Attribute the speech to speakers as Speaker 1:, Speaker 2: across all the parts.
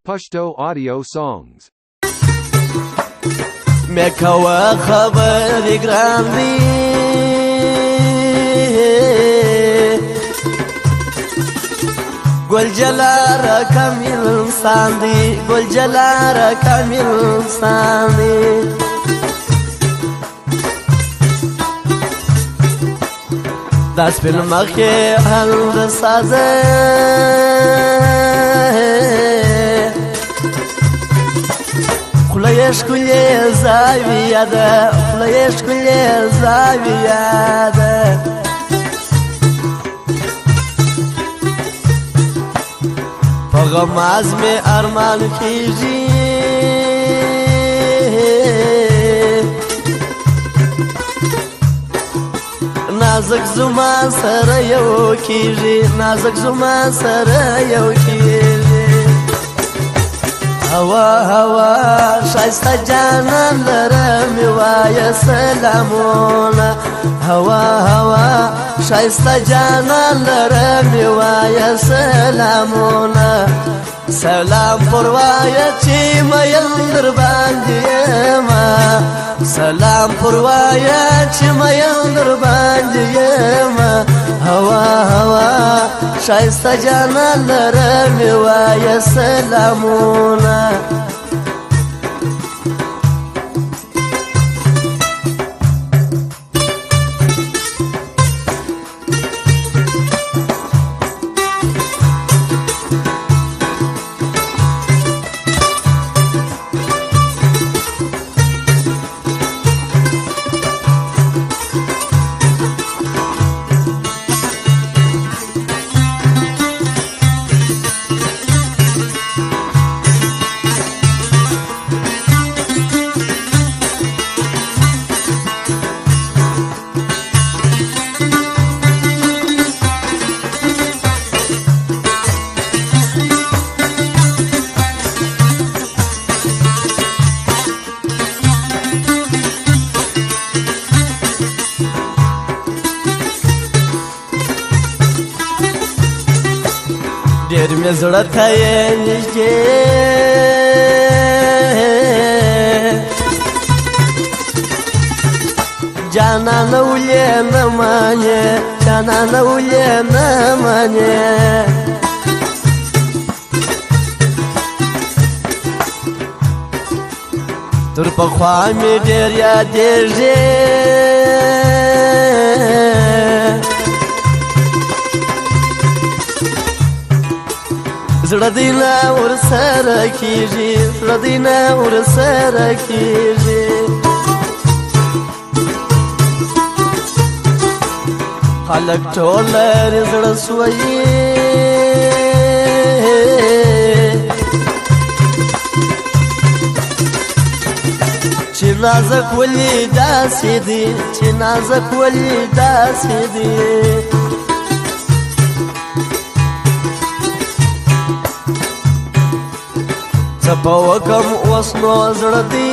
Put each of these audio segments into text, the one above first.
Speaker 1: Pashto audio songs.
Speaker 2: Mekawa khabari grandi Gol jalara kamil sandi Gol jalara kamil sandi Das bil makhe hal saze Khulayesh kulye zaviyada Khulayesh kulye zaviyada Paghamaz me arman kiji Nazak zuma sara yo kiji Nazak zuma sara yo kiji Hawa hawa shaista janan laram waya salamuna Hawa hawa shaista janan laram waya salamuna Salam purwaya chi mayandir bandiyema Salam purwaya chi mayandir bandiyema Hawa hawa shaista janan laram waya salamuna Yer mi zora tayenije Canana ulyena manye Canana ulyena manye Turpa khwami der ya derje Zradina ur sara kiji Zradina ur sara kiji Halak tolar zra suayi Chinazak wali dasidi Chinazak wali dasidi Zapawakam wasno zradi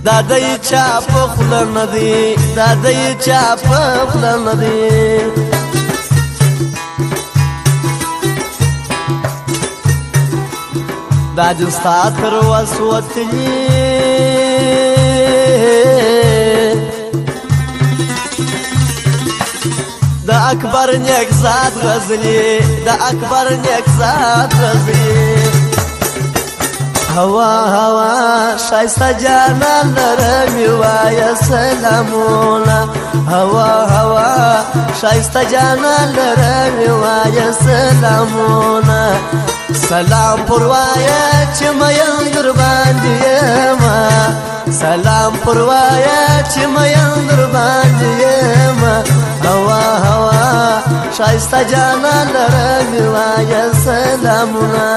Speaker 2: Dadai chapa khulan nadi Dadai chapa khulan nadi Dadin statar waswatli Da akbar nek zat ghazli Da akbar nek zat ghazli Hawa hawa shaista janan larami waya salamuna Hawa hawa shaista janan larami waya salamuna Salam purwaya chimayandir bandiyema Salam purwaya chimayandir bandiyema Hawa hawa shaista janan larami waya salamuna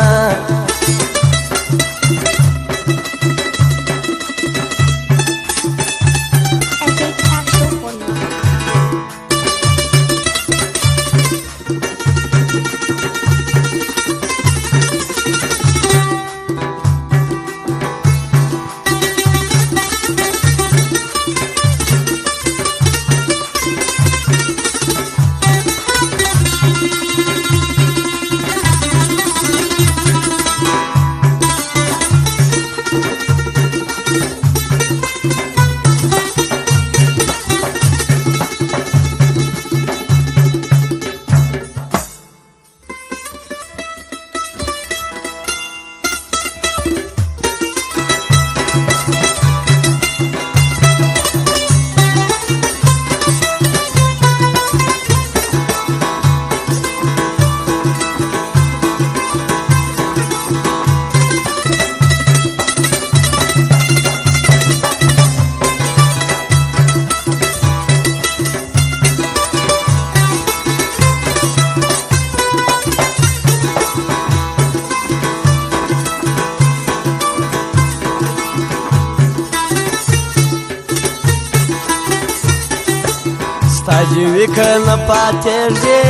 Speaker 2: جوی کنه پاتیږي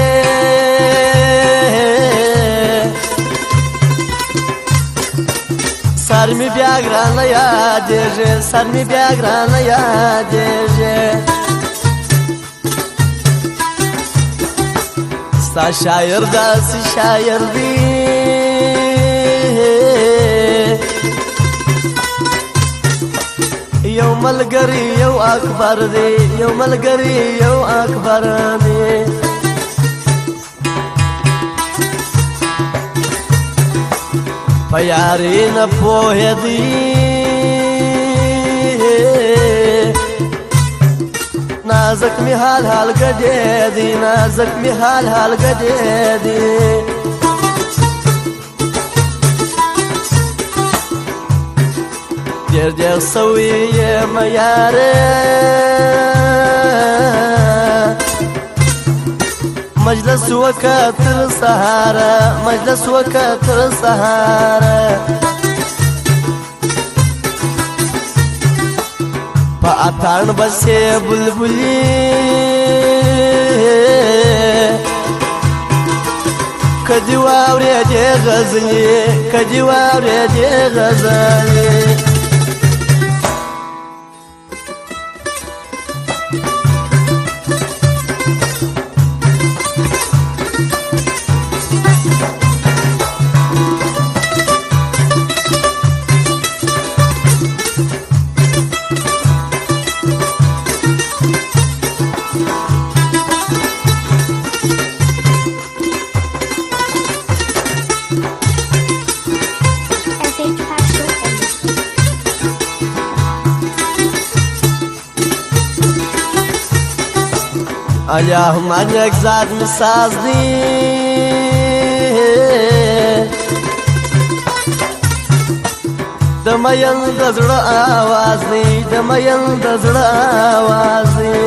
Speaker 2: سر می بیا ګرانه یادېږي سر می بیا ګرانه یادېږي ستا شاعر داسې شاعر دی یو ملګری یو اکبر دی یو ملګری یو اکبر دی په یاري نه پوهېدی نازک می حال حال ګډېدی نازک می حال حال ګډېدی ډېر ډېر سوی یم یارې مجلس وکړه تر سهاره مجلس وکړه تر سهاره په اتڼ بسې بلبلي کدی واورېدې غزلې کدی واورېدې غزلې اللهم یک ذات می ساز دی د مین د زړه آواز دی د مین د زړه آواز دی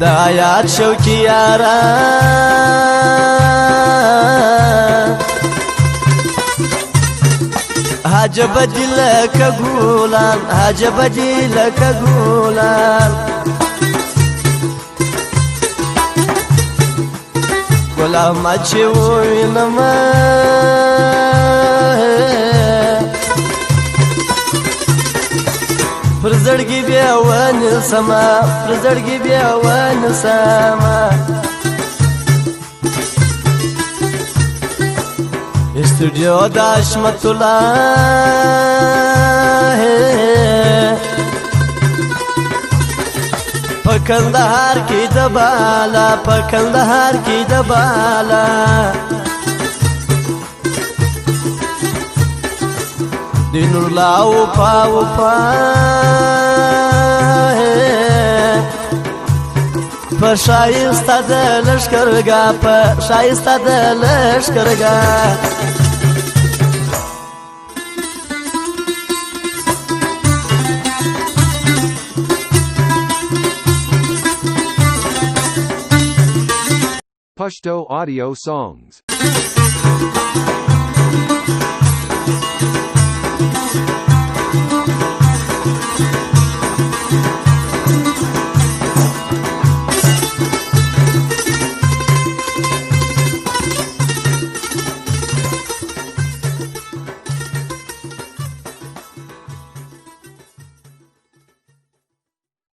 Speaker 2: د آیات شوقي یاران عجب دی لکه ګلان عجب دی لکه ګلان ګلان چې وینم پر زړګي بیا ونسما پر زړګي بیا ونسما استودیو د حشمت الله په کندهار کې د بالا په کندهار کې د بالا د نور لاو پاو پا په شایسته د لشکرګاه په شایسته د لشکرګاه
Speaker 1: Pashto audio songs.